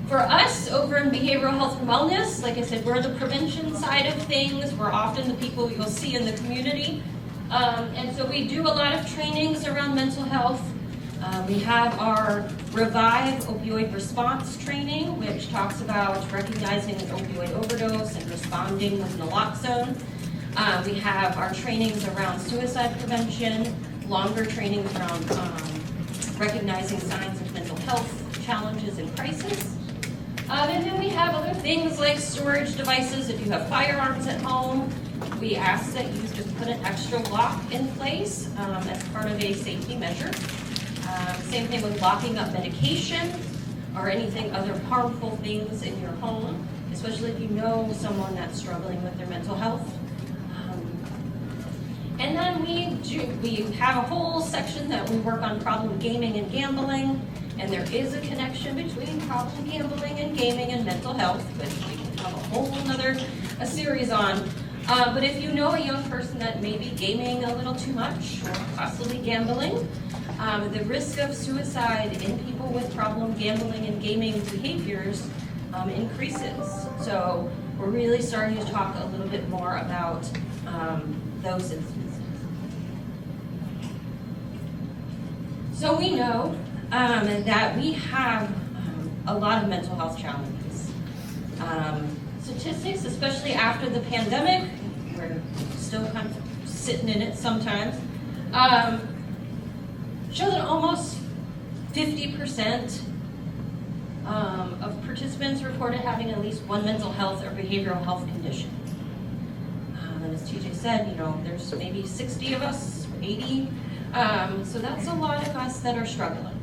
For us, over in behavioral health and wellness, like I said, we're the prevention side of things. We're often the people you'll see in the community. And so we do a lot of trainings around mental health. We have our Revive Opioid Response Training, which talks about recognizing an opioid overdose and responding with naloxone. We have our trainings around suicide prevention, longer trainings around recognizing signs of mental health challenges and crisis. And then we have other things like storage devices. If you have firearms at home, we ask that you just put an extra lock in place as part of a safety measure. Same thing with locking up medication or anything other harmful things in your home, especially if you know someone that's struggling with their mental health. And then we have a whole section that we work on problem gaming and gambling, and there is a connection between problem gambling and gaming and mental health, which we can have a whole another series on. But if you know a young person that may be gaming a little too much or possibly gambling, the risk of suicide in people with problem gambling and gaming behaviors increases. So we're really starting to talk a little bit more about those instances. So we know that we have a lot of mental health challenges. Statistics, especially after the pandemic, we're still kind of sitting in it sometimes, show that almost 50% of participants reported having at least one mental health or behavioral health condition. And as TJ said, you know, there's maybe 60 of us, 80. So that's a lot of us that are struggling.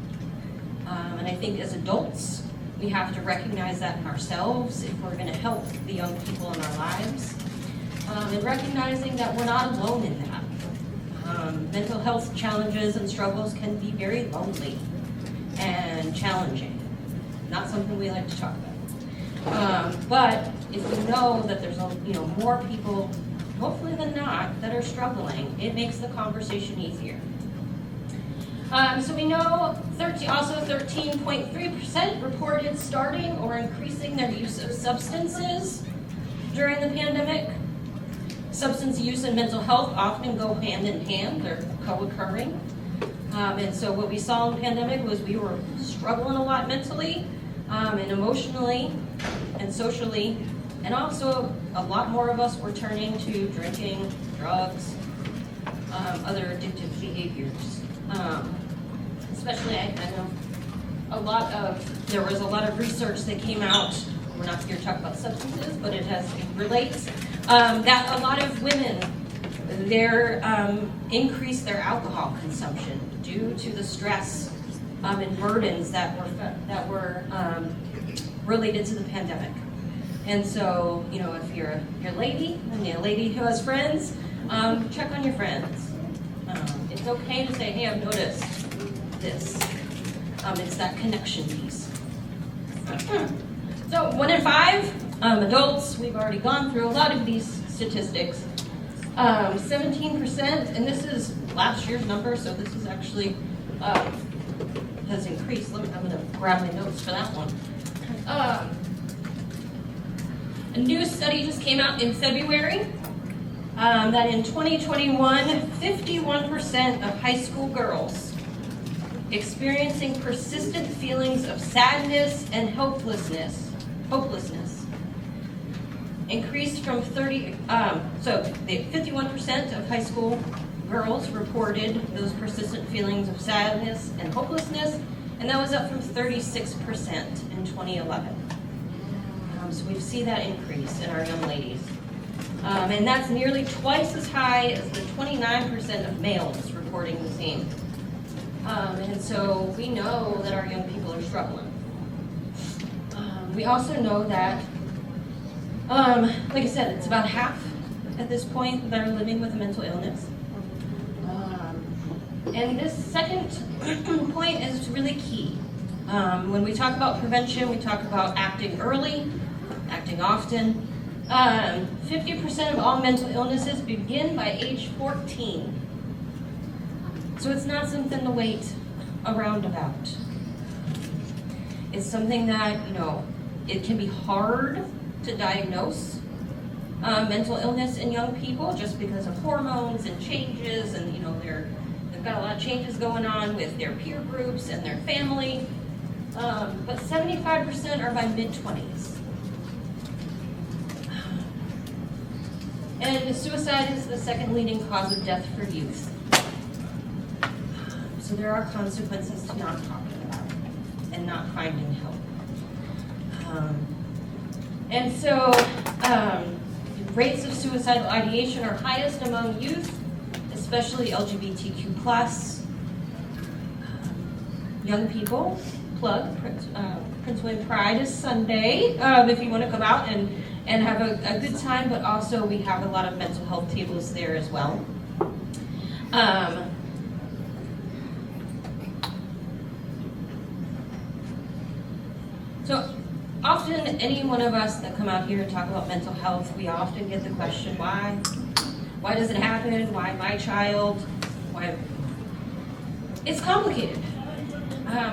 And I think as adults, we have to recognize that in ourselves if we're going to help the young people in our lives. And recognizing that we're not alone in that. Mental health challenges and struggles can be very lonely and challenging. Not something we like to talk about. But if we know that there's more people, hopefully than not, that are struggling, it makes the conversation easier. So we know 13.3% reported starting or increasing their use of substances during the pandemic. Substance use and mental health often go hand in hand, they're co-occurring. And so what we saw in the pandemic was we were struggling a lot mentally and emotionally and socially, and also a lot more of us were turning to drinking, drugs, other addictive behaviors. Especially, I know there was a lot of research that came out, we're not here to talk about substances, but it relates, that a lot of women, increased their alcohol consumption due to the stress and burdens that were related to the pandemic. And so, you know, if you're a lady, and a lady who has friends, check on your friends. It's okay to say, hey, I've noticed this. It's that connection piece. So 1 in 5 adults, we've already gone through a lot of these statistics. 17%, and this is last year's number, so this is actually has increased. I'm going to grab my notes for that one. A new study just came out in February that in 2021, 51% of high school girls experiencing persistent feelings of sadness and hopelessness increased from 51% of high school girls reported those persistent feelings of sadness and hopelessness, and that was up from 36% in 2011. So we see that increase in our young ladies. And that's nearly twice as high as the 29% of males reporting the same. And so we know that our young people are struggling. We also know that, like I said, it's about half at this point that are living with a mental illness. And this second point is really key. When we talk about prevention, we talk about acting early, acting often. 50% of all mental illnesses begin by age 14. So it's not something to wait around about. It's something that, it can be hard to diagnose mental illness in young people just because of hormones and changes, and they've got a lot of changes going on with their peer groups and their family. But 75% are by mid-20s. And suicide is the second leading cause of death for youth. So there are consequences to not talking about it and not finding help. And so rates of suicidal ideation are highest among youth, especially LGBTQ+. Young people, plug, Prince William Pride is Sunday, if you want to come out and have a good time, but also we have a lot of mental health tables there as well. So often, any one of us that come out here and talk about mental health, we often get the question, why? Why does it happen? Why my child? Why? It's complicated.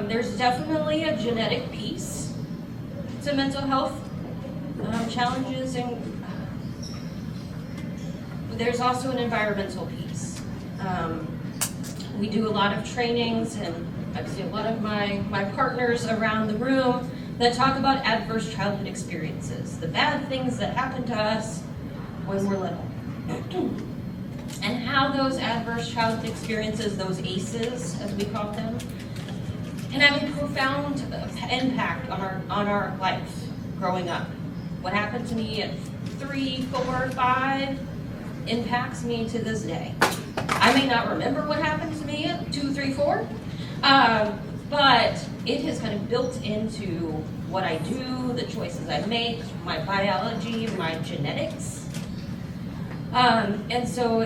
There's definitely a genetic piece to mental health challenges, and there's also an environmental piece. We do a lot of trainings, and I see a lot of my partners around the room that talk about adverse childhood experiences, the bad things that happen to us when we're little, and how those adverse childhood experiences, those ACEs as we call them, can have a profound impact on our life growing up. What happened to me at 3, 4, 5 impacts me to this day. I may not remember what happened to me at 2, 3, 4, but it has kind of built into what I do, the choices I make, my biology, my genetics. And so,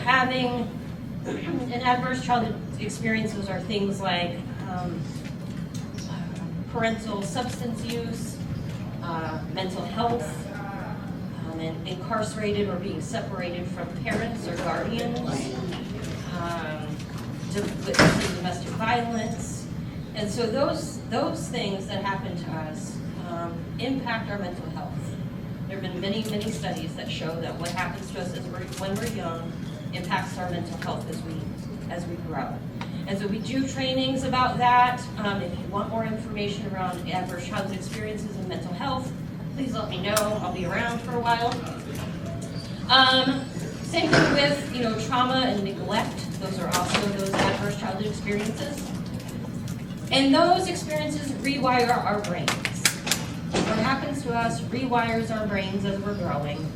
having an adverse childhood experiences are things like parental substance use, mental health, and incarcerated or being separated from parents or guardians, witnessing domestic violence. And so those things that happen to us impact our mental health. There have been many, many studies that show that what happens to us when we're young impacts our mental health as we grow. And so we do trainings about that. If you want more information around adverse childhood experiences and mental health, please let me know. I'll be around for a while. Same thing with trauma and neglect. Those are also those adverse childhood experiences. And those experiences rewire our brains. What happens to us rewires our brains as we're growing.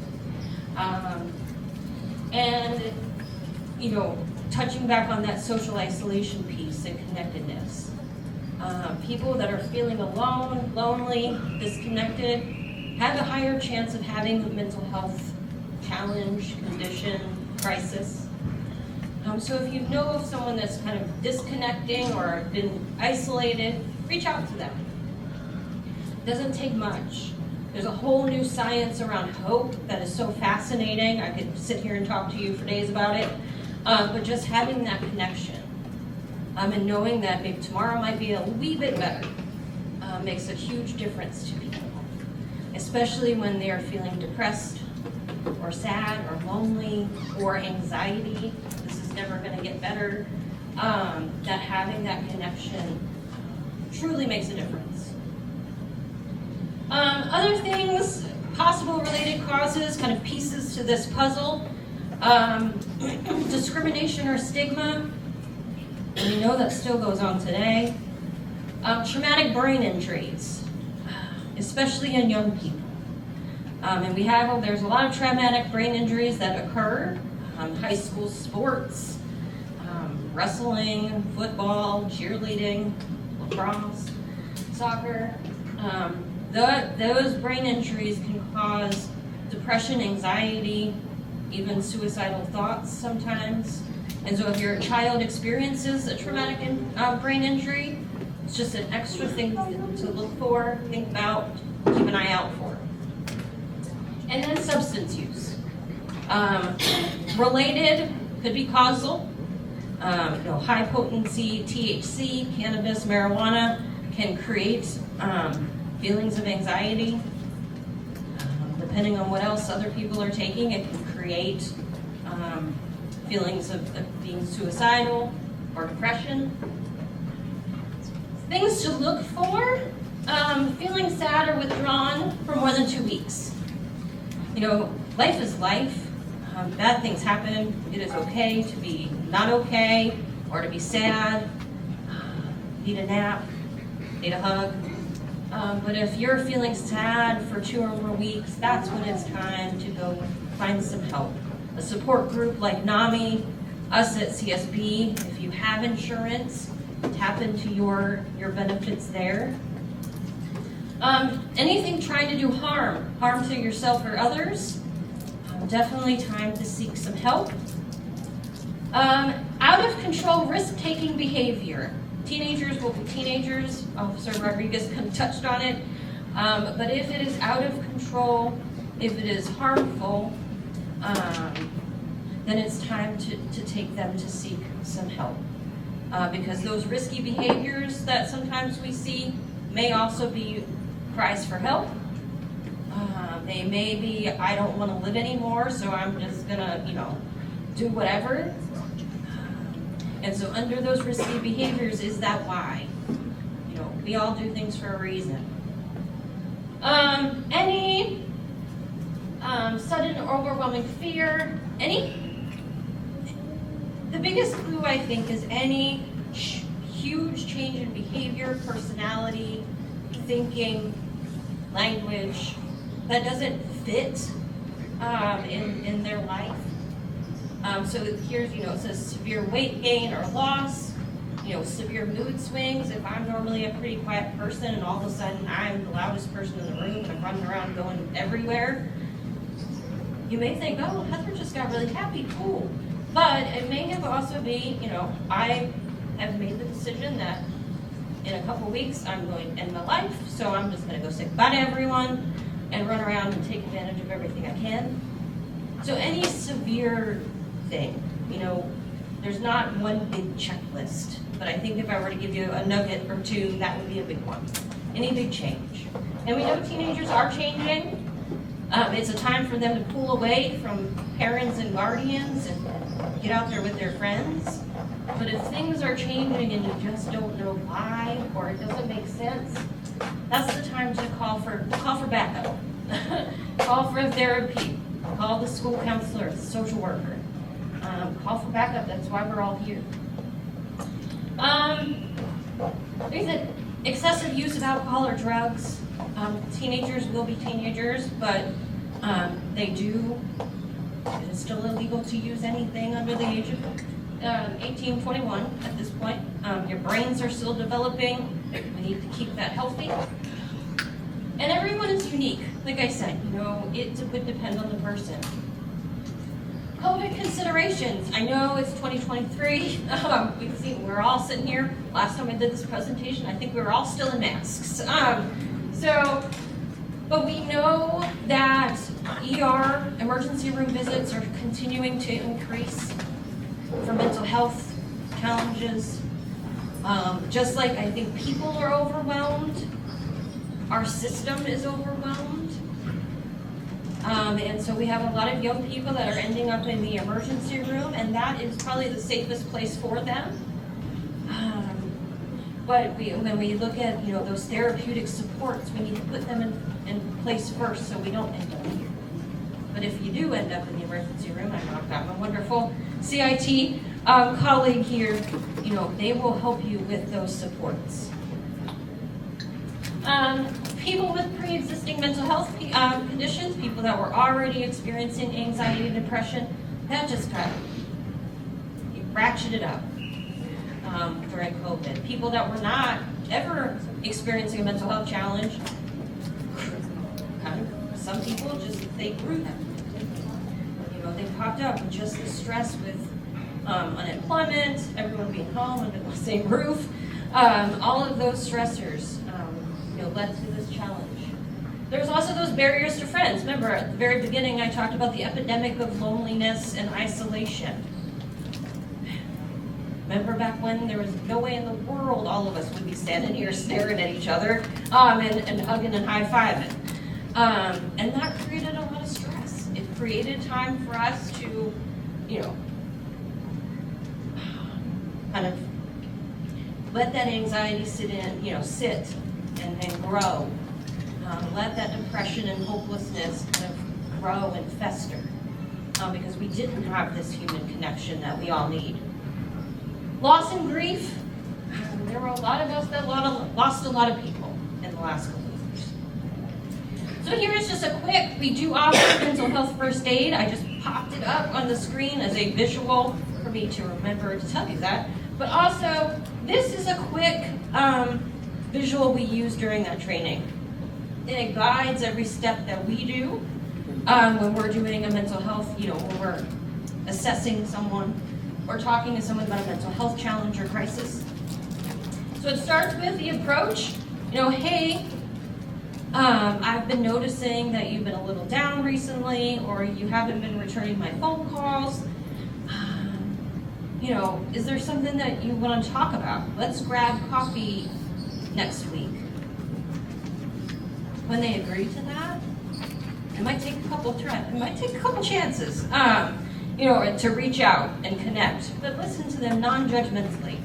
Touching back on that social isolation piece and connectedness. People that are feeling alone, lonely, disconnected, have a higher chance of having a mental health challenge, condition, crisis. So if you know of someone that's kind of disconnecting or been isolated, reach out to them. It doesn't take much. There's a whole new science around hope that is so fascinating. I could sit here and talk to you for days about it. But just having that connection and knowing that maybe tomorrow might be a wee bit better makes a huge difference to people, especially when they are feeling depressed or sad or lonely or anxiety. This is never going to get better. That having that connection truly makes a difference. Other things, possible related causes, kind of pieces to this puzzle. Discrimination or stigma, and we know that still goes on today. Traumatic brain injuries, especially in young people. And there's a lot of traumatic brain injuries that occur. High school sports, wrestling, football, cheerleading, lacrosse, soccer. Those brain injuries can cause depression, anxiety, even suicidal thoughts sometimes. And so if your child experiences a traumatic brain injury, it's just an extra thing to look for, think about, keep an eye out for. And then substance use. Related, could be causal. High potency THC, cannabis, marijuana can create Feelings of anxiety. Depending on what else other people are taking, it can create feelings of being suicidal or depression. Things to look for, feeling sad or withdrawn for more than 2 weeks. Life is life. Bad things happen. It is okay to be not okay or to be sad, need a nap, need a hug. But if you're feeling sad for 2 or more weeks, that's when it's time to go find some help. A support group like NAMI, us at CSB, if you have insurance, tap into your benefits there. Anything trying to do harm to yourself or others, definitely time to seek some help. Out of control risk-taking behavior. Teenagers will be teenagers. Officer Rodriguez kind of touched on it. But if it is out of control, if it is harmful, then it's time to take them to seek some help. Because those risky behaviors that sometimes we see may also be cries for help. They may be, I don't want to live anymore, so I'm just gonna, do whatever. And so under those risky behaviors, is that why? We all do things for a reason. Any sudden or overwhelming fear, the biggest clue I think is any huge change in behavior, personality, thinking, language that doesn't fit in their life. So here's, it says severe weight gain or loss, severe mood swings. If I'm normally a pretty quiet person and all of a sudden I'm the loudest person in the room and I'm running around going everywhere, you may think, oh, Heather just got really happy, cool. But it may have also be, I have made the decision that in a couple weeks I'm going to end my life, so I'm just going to go say goodbye to everyone and run around and take advantage of everything I can. So any severe thing, there's not one big checklist, but I think if I were to give you a nugget or two, that would be a big one. Any big change. And we know teenagers are changing. It's a time for them to pull away from parents and guardians and get out there with their friends. But if things are changing and you just don't know why or it doesn't make sense, that's the time to call for backup. Call for therapy. Call the school counselor, the social worker. Call for backup. That's why we're all here. There's an excessive use of alcohol or drugs. Teenagers will be teenagers, but it is still illegal to use anything under the age of 18, 21 at this point. Your brains are still developing. We need to keep that healthy. And everyone is unique. Like I said, it would depend on the person. COVID considerations. I know it's 2023. We can see we're all sitting here. Last time I did this presentation, I think we were all still in masks. But we know that ER, emergency room visits, are continuing to increase for mental health challenges. Just like I think people are overwhelmed, our system is overwhelmed. And so we have a lot of young people that are ending up in the emergency room, and that is probably the safest place for them. But when we look at those therapeutic supports, we need to put them in place first so we don't end up here. But if you do end up in the emergency room, I've got my wonderful CIT colleague here, they will help you with those supports. People with pre-existing mental health conditions, people that were already experiencing anxiety and depression, that just got ratcheted up during COVID. People that were not ever experiencing a mental health challenge, some people they grew them. They popped up with just the stress with unemployment, everyone being home under the same roof, all of those stressors led to this challenge. There's also those barriers to friends. Remember, at the very beginning, I talked about the epidemic of loneliness and isolation. Remember back when there was no way in the world all of us would be standing here staring at each other and hugging and high-fiving. And that created a lot of stress. It created time for us to, kind of let that anxiety sit and grow. Let that depression and hopelessness kind of grow and fester because we didn't have this human connection that we all need. Loss and grief. There were a lot of us that lost a lot of people in the last couple of years. So here is just a quick, we do offer mental health first aid. I just popped it up on the screen as a visual for me to remember to tell you that. But also, this is a quick visual we use during that training. And it guides every step that we do when we're doing a mental health, when we're assessing someone or talking to someone about a mental health challenge or crisis. So it starts with the approach, hey, I've been noticing that you've been a little down recently, or you haven't been returning my phone calls. Is there something that you want to talk about? Let's grab coffee next week. When they agree to that, it might take a couple chances. To reach out and connect, but listen to them non-judgmentally.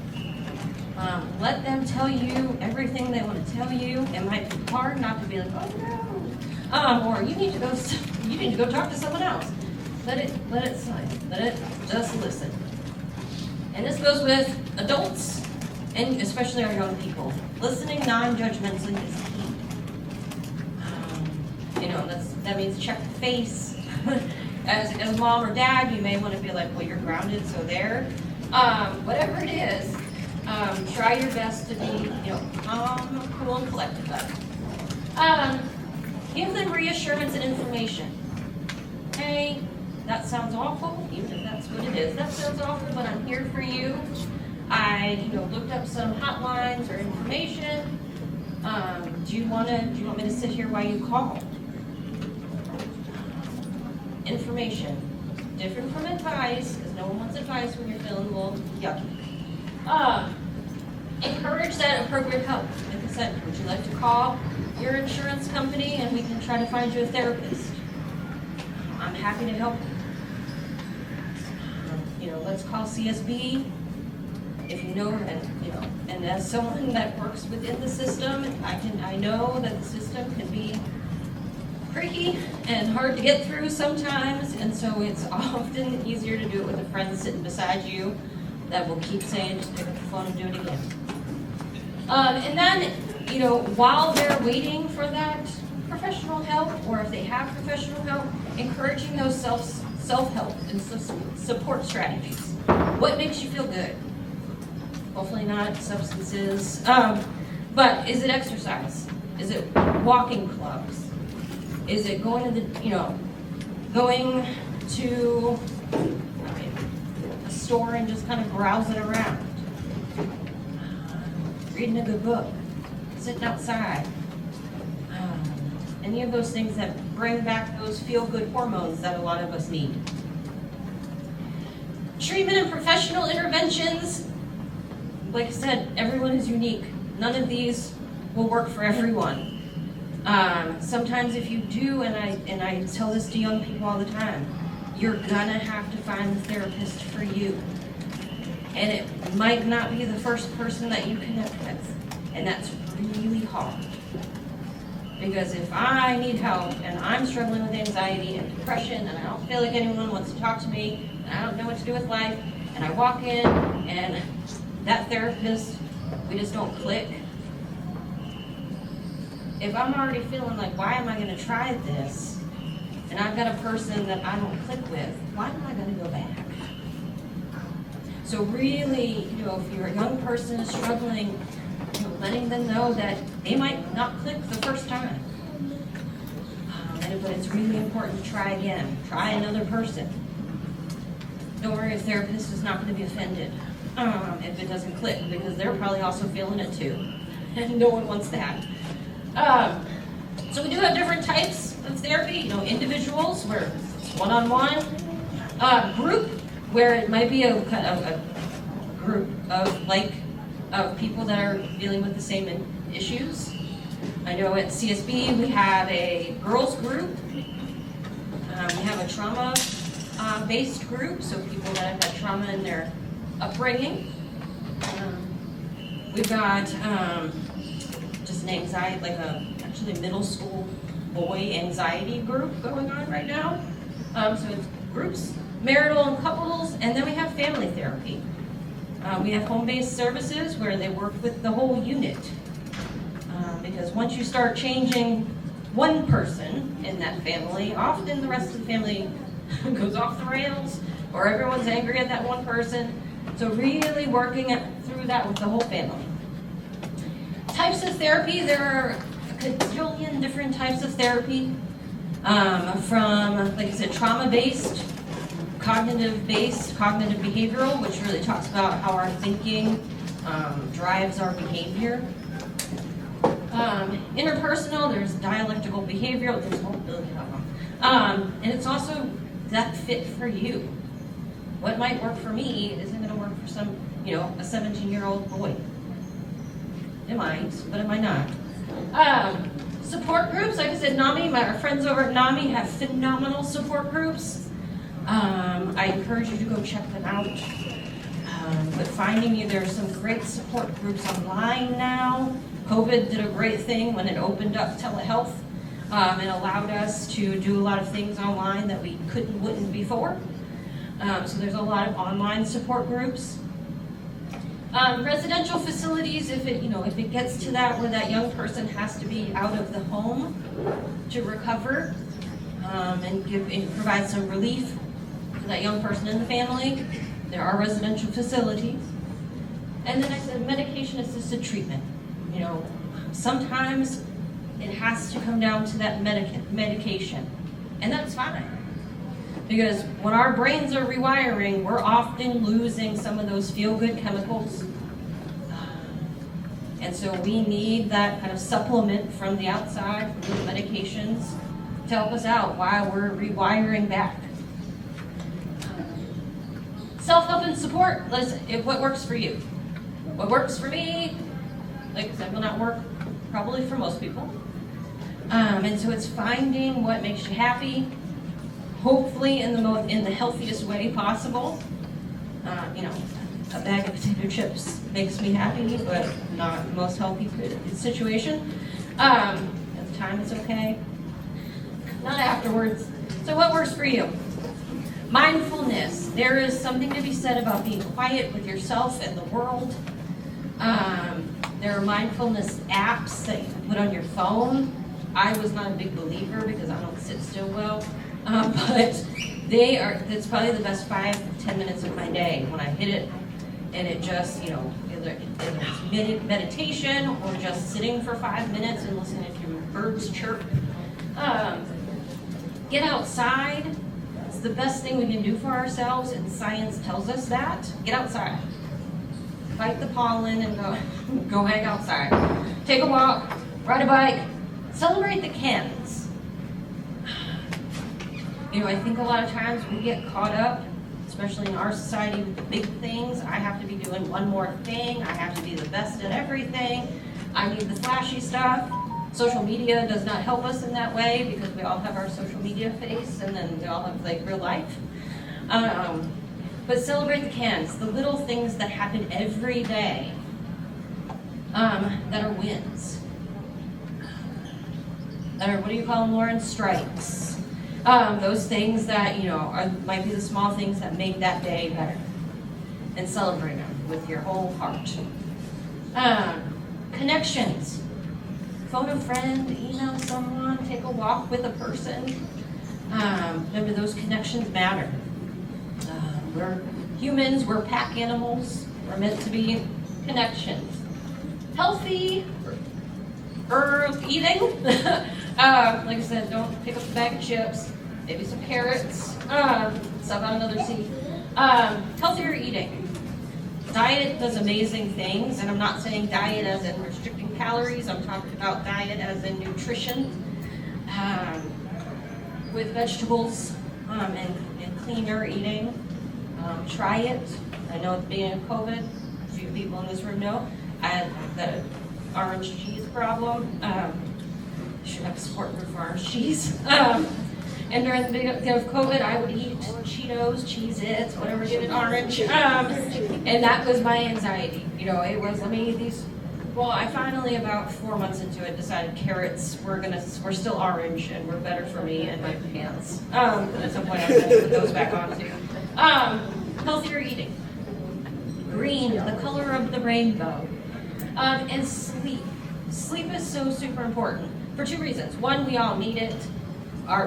Let them tell you everything they want to tell you. It might be hard not to be like, oh no, or you need to go talk to someone else. Let it slide. Let it just listen. And this goes with adults and especially our young people. Listening non-judgmentally is key. That means check the face. As mom or dad, you may want to be like, well, you're grounded, so there. Whatever it is, try your best to be, calm, cool, and collected about it. Give them reassurance and information. Hey, that sounds awful, even if that's what it is. That sounds awful, but I'm here for you. I, looked up some hotlines or information. Do you want me to sit here while you call? Information. Different from advice, because no one wants advice when you're feeling a little yucky. Encourage that appropriate help. Like I said, would you like to call your insurance company and we can try to find you a therapist? I'm happy to help you. Let's call CSB. If you know, and as someone that works within the system, I know that the system can be tricky and hard to get through sometimes, and so it's often easier to do it with a friend sitting beside you that will keep saying, just pick up the phone and do it again. And then, while they're waiting for that professional help, or if they have professional help, encouraging those self-help and support strategies. What makes you feel good? Hopefully not substances, but is it exercise? Is it walking clubs? Is it going to a store and just kind of browsing around? Reading a good book? Sitting outside? Any of those things that bring back those feel-good hormones that a lot of us need. Treatment and professional interventions. Like I said, everyone is unique. None of these will work for everyone. Sometimes if you do, and I tell this to young people all the time, you're gonna have to find the therapist for you. And it might not be the first person that you connect with. And that's really hard. Because if I need help and I'm struggling with anxiety and depression and I don't feel like anyone wants to talk to me and I don't know what to do with life, and I walk in and that therapist, we just don't click. If I'm already feeling like, why am I going to try this? And I've got a person that I don't click with, why am I going to go back? So really, if you're a young person struggling, letting them know that they might not click the first time. But it's really important to try again. Try another person. Don't worry, a therapist is not going to be offended if it doesn't click, because they're probably also feeling it too. And no one wants that. So we do have different types of therapy, individuals where it's one-on-one, group where it might be a group of people that are dealing with the same issues. I know at CSB we have a girls group. We have a trauma-based group, so people that have had trauma in their upbringing. We've got just an anxiety, actually middle school boy anxiety group going on right now. So it's groups, marital and couples, and then we have family therapy. We have home-based services where they work with the whole unit. Because once you start changing one person in that family, often the rest of the family goes off the rails, or everyone's angry at that one person. So really working through that with the whole family. Types of therapy, there are a gajillion different types of therapy. From, like I said, trauma-based, cognitive-based, cognitive behavioral, which really talks about how our thinking drives our behavior. Interpersonal, there's dialectical behavioral, there's a whole billion of them. And it's also that fit for you. What might work for me isn't going to work for some, a 17-year-old boy. It might, but it might not. Support groups, like I said, NAMI, our friends over at NAMI have phenomenal support groups. I encourage you to go check them out. But finding you, there's some great support groups online now. COVID did a great thing when it opened up telehealth and allowed us to do a lot of things online that we wouldn't before. So there's a lot of online support groups. Residential facilities, if it gets to that where that young person has to be out of the home to recover and provide some relief to that young person in the family, there are residential facilities. And then I said medication-assisted treatment. Sometimes it has to come down to that medication, and that's fine. Because when our brains are rewiring, we're often losing some of those feel-good chemicals. And so we need that kind of supplement from the outside, from those medications, to help us out while we're rewiring back. Self-help and support, what works for you? What works for me, like I said, will not work probably for most people. And so it's finding what makes you happy, hopefully in the healthiest way possible. A bag of potato chips makes me happy, but not the most healthy situation. At the time, it's okay. Not afterwards. So what works for you? Mindfulness. There is something to be said about being quiet with yourself and the world. There are mindfulness apps that you can put on your phone. I was not a big believer because I don't sit still well. But it's probably the best 5 to 10 minutes of my day when I hit it, and it just, either it's meditation or just sitting for 5 minutes and listening to birds chirp. Get outside. It's the best thing we can do for ourselves, and science tells us that. Get outside. Fight the pollen and go hang outside. Take a walk, ride a bike, celebrate the cans. I think a lot of times we get caught up, especially in our society, with the big things. I have to be doing one more thing. I have to be the best at everything. I need the flashy stuff. Social media does not help us in that way because we all have our social media face and then we all have real life. But celebrate the cans, the little things that happen every day that are wins. That are, what do you call them, Lauren? Strikes. Those things that, might be the small things that make that day better. And celebrate them with your whole heart. Connections. Phone a friend, email someone, take a walk with a person. Remember, those connections matter. We're humans, we're pack animals. We're meant to be connections. Healthy eating. Like I said, don't pick up a bag of chips, maybe some carrots, stuff out another seed. Healthier eating. Diet does amazing things, and I'm not saying diet as in restricting calories, I'm talking about diet as in nutrition, with vegetables and cleaner eating. Try it. I know at the beginning of COVID, a few people in this room know, I had the orange cheese problem. Should have a support group for orange cheese. And during the beginning of COVID, I would eat Cheetos, Cheez-Its, whatever gave it orange. And that was my anxiety. You know, it was, let me eat these. Well, I finally, about 4 months into it, decided carrots we're still orange and were better for me and my pants. At some point, I'm going to put those back on too. Healthier eating. Green, the color of the rainbow. And sleep. Sleep is so super important for 2 reasons. One, we all need it.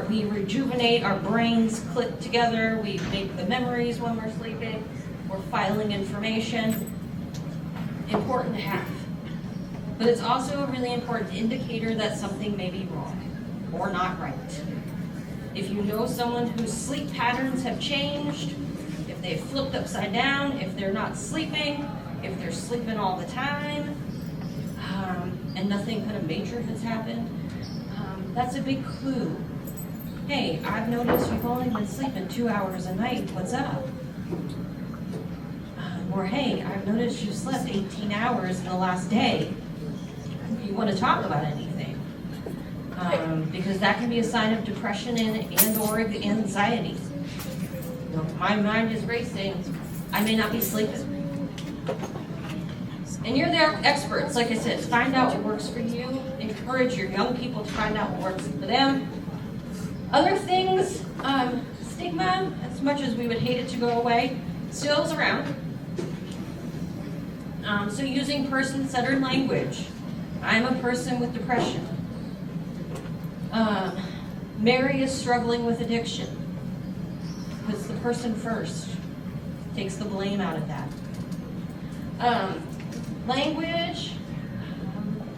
We rejuvenate, our brains click together, we make the memories when we're sleeping, we're filing information. Important to have. But it's also a really important indicator that something may be wrong or not right. If you know someone whose sleep patterns have changed, if they've flipped upside down, if they're not sleeping, if they're sleeping all the time, and nothing kind of major has happened, that's a big clue. Hey, I've noticed you've only been sleeping 2 hours a night. What's up? Or hey, I've noticed you slept 18 hours in the last day. You want to talk about anything? Because that can be a sign of depression and or anxiety. You know, my mind is racing. I may not be sleeping. And you're the experts. Like I said, find out what works for you. Encourage your young people to find out what works for them. Other things, stigma, as much as we would hate it to go away, still is around. So using person-centered language. I'm a person with depression. Mary is struggling with addiction. Puts the person first. Takes the blame out of that. Language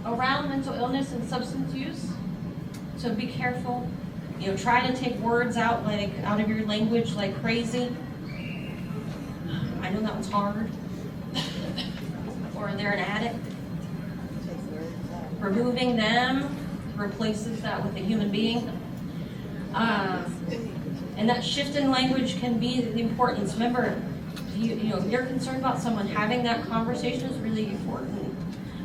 around mental illness and substance use. So be careful. You know, try to take words out of your language like crazy. I know that one's hard. Or they're an addict. Removing them replaces that with a human being. And that shift in language can be the importance. Remember, if you're concerned about someone, having that conversation is really important.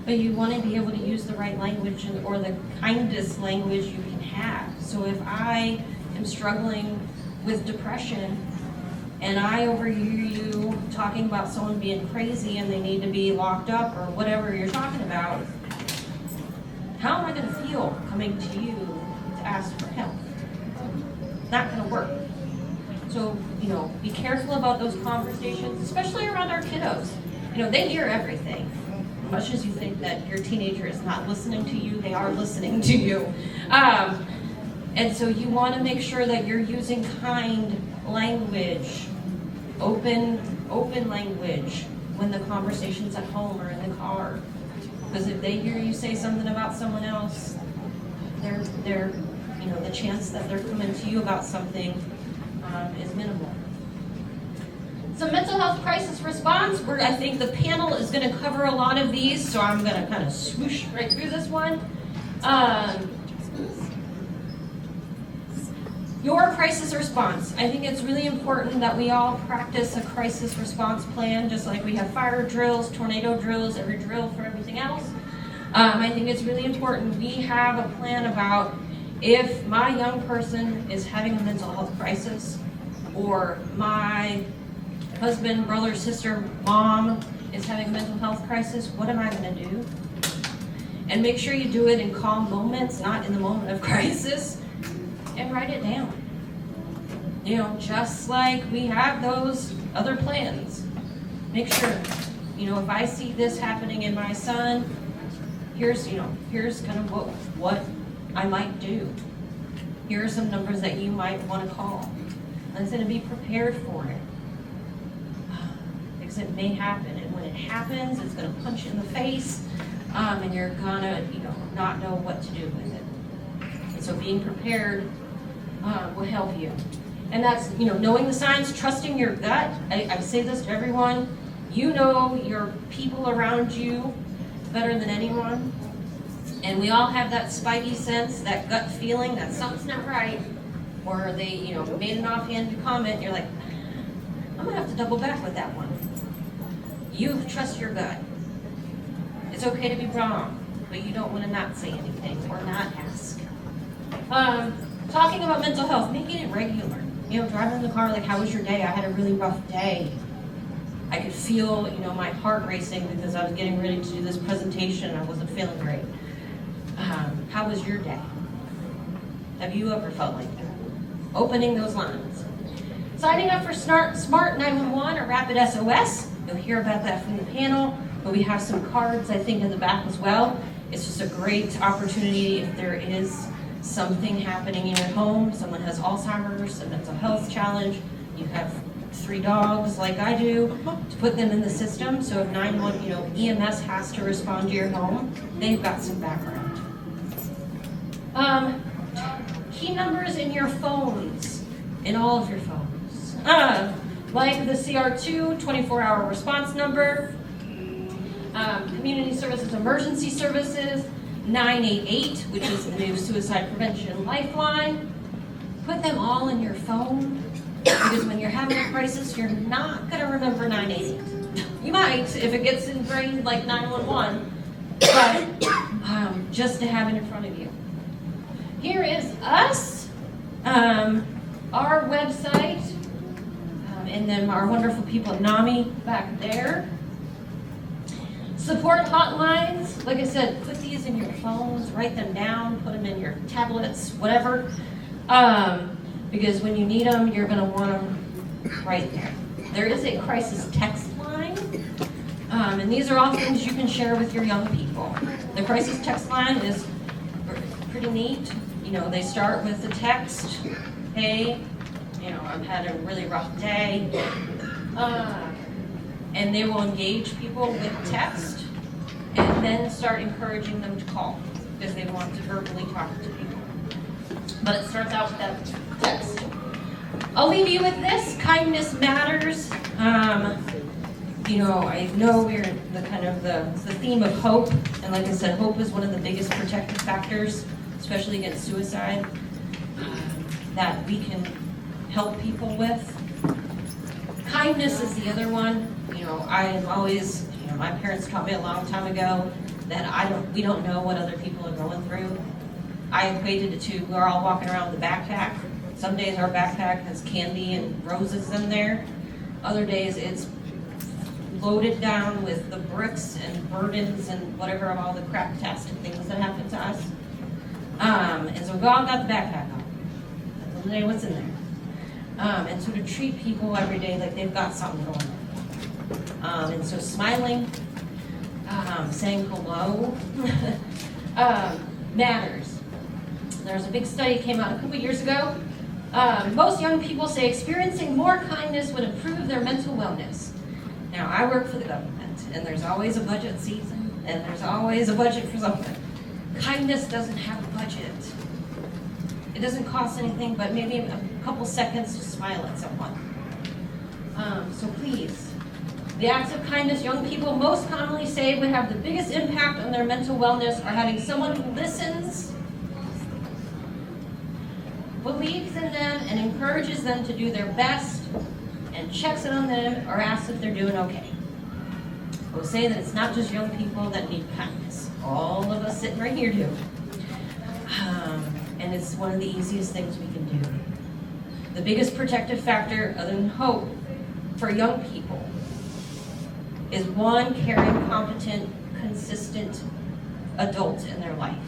But you want to be able to use the right language or the kindest language you can have. So if I am struggling with depression and I overhear you talking about someone being crazy and they need to be locked up or whatever you're talking about, how am I going to feel coming to you to ask for help? Not going to work. So, be careful about those conversations, especially around our kiddos. They hear everything. Much as you think that your teenager is not listening to you, they are listening to you. And so you want to make sure that you're using kind language, open language when the conversation's at home or in the car. Because if they hear you say something about someone else, they're the chance that they're coming to you about something is minimal. So mental health crisis response, I think the panel is going to cover a lot of these, so I'm going to kind of swoosh right through this one. Your crisis response. I think it's really important that we all practice a crisis response plan, just like we have fire drills, tornado drills, every drill for everything else. I think it's really important we have a plan about if my young person is having a mental health crisis, or my husband, brother, sister, mom is having a mental health crisis, what am I going to do? And make sure you do it in calm moments, not in the moment of crisis, and write it down. Just like we have those other plans. Make sure, if I see this happening in my son, here's kind of what I might do. Here are some numbers that you might want to call. And it's going to be prepared for it. Because it may happen. And when it happens, it's going to punch you in the face. And you're going to, not know what to do with it. And so being prepared will help you. And that's, knowing the signs, trusting your gut. I say this to everyone. You know your people around you better than anyone. And we all have that spidey sense, that gut feeling that something's not right. Or they, made an offhand comment, you're like, I'm going to have to double back with that one. You trust your gut. It's okay to be wrong, but you don't want to not say anything or not ask. Talking about mental health, making it regular. Driving in the car, like, how was your day? I had a really rough day. I could feel, my heart racing because I was getting ready to do this presentation and I wasn't feeling great. How was your day? Have you ever felt like that? Opening those lines. Signing up for Smart 911 or Rapid SOS. You'll hear about that from the panel, but we have some cards, I think, in the back as well. It's just a great opportunity if there is something happening in your home. Someone has Alzheimer's, a mental health challenge. You have 3 dogs like I do, to put them in the system. So if EMS has to respond to your home, they've got some background. Key numbers in your phones, in all of your phones. Like the CR2, 24-hour response number, Community Services Emergency Services, 988, which is the new suicide prevention lifeline. Put them all in your phone, because when you're having a crisis, you're not going to remember 988. You might if it gets ingrained like 911, but just to have it in front of you. Here is us, our website, and then our wonderful people at NAMI back there. Support hotlines, like I said, put these in your phones, write them down, put them in your tablets, whatever. Because when you need them, you're going to want them right there. There is a crisis text line, and these are all things you can share with your young people. The crisis text line is pretty neat. They start with the text, hey, I've had a really rough day. And they will engage people with text and then start encouraging them to call because they want to verbally talk to people. But it starts out with that text. I'll leave you with this. Kindness matters. I know we're in the theme of hope. And like I said, hope is one of the biggest protective factors, especially against suicide, that we can help people with. Kindness is the other one. I've always, my parents taught me a long time ago that we don't know what other people are going through. I equated it to we're all walking around with a backpack. Some days our backpack has candy and roses in there. Other days it's loaded down with the bricks and burdens and whatever of all the craptastic things that happen to us. And so we've all got the backpack on. That's the day what's in there. And so to treat people every day like they've got something going on. And so smiling, saying hello, matters. There's a big study that came out a couple years ago. Most young people say experiencing more kindness would improve their mental wellness. Now, I work for the government, and there's always a budget season, and there's always a budget for something. Kindness doesn't have a budget. It doesn't cost anything but maybe a couple seconds to smile at someone. So please, the acts of kindness young people most commonly say would have the biggest impact on their mental wellness are having someone who listens, believes in them, and encourages them to do their best, and checks in on them or asks if they're doing okay. I will say that it's not just young people that need kindness. All of us sitting right here do. And it's one of the easiest things we can do. The biggest protective factor, other than hope, for young people is one caring, competent, consistent adult in their life.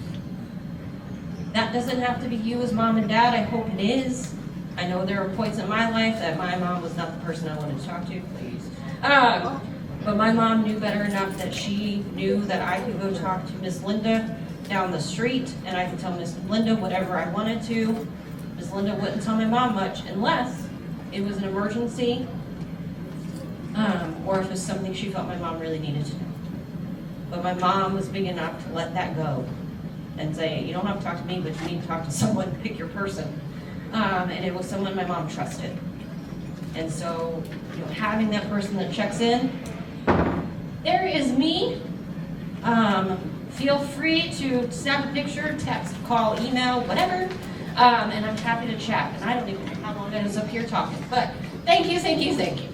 That doesn't have to be you as mom and dad. I hope it is. I know there are points in my life that my mom was not the person I wanted to talk to, please. But my mom knew better enough that she knew that I could go talk to Miss Linda down the street, and I could tell Miss Linda whatever I wanted to. Miss Linda wouldn't tell my mom much unless it was an emergency, or if it was something she felt my mom really needed to know. But my mom was big enough to let that go and say, you don't have to talk to me, but you need to talk to someone, pick your person. And it was someone my mom trusted. And so, having that person that checks in, there is me. Feel free to snap a picture, text, call, email, whatever. And I'm happy to chat. And I don't even know how long I was up here talking. But thank you, thank you, thank you.